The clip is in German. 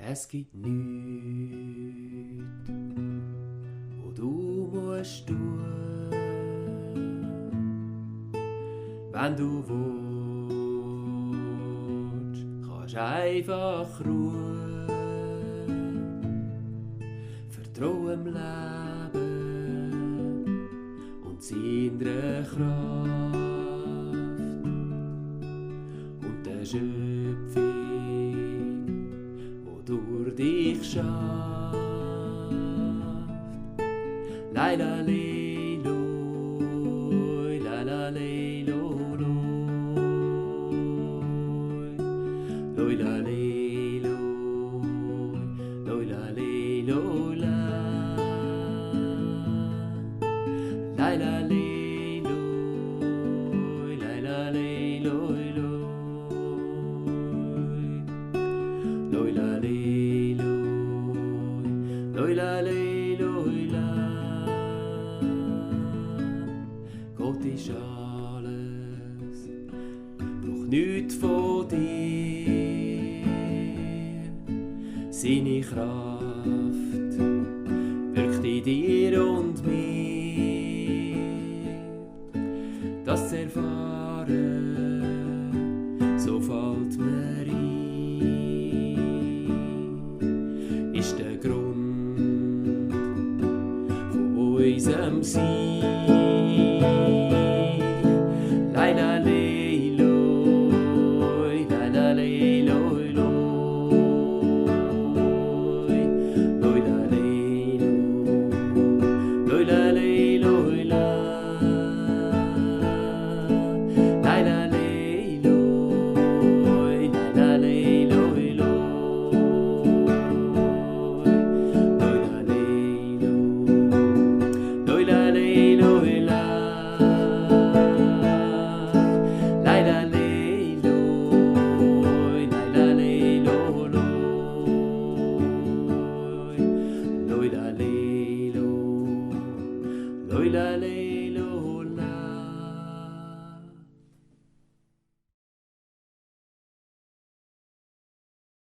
Es gibt nichts, wo du musst tun, wenn du willst, kannst einfach ruhen, vertrau im Leben und seiner Kraft und der Schöpfig, durch dich schafft. Lejlo, Lejlo, Lejlo, Lejlo, Lejlo, Lejlo, Lejlo, Lejlo, Lejlo, Gott ist alles, braucht nichts von dir. Seine Kraft wirkt in dir und mir. Das zu erfahren, so fällt mir ein, ist der Grund von unserem Sein. Lejlo, Lejlo, Lejlo, Lejlo, Lejlo, Lejlo, Lejlo, Lejlo, Lejlo,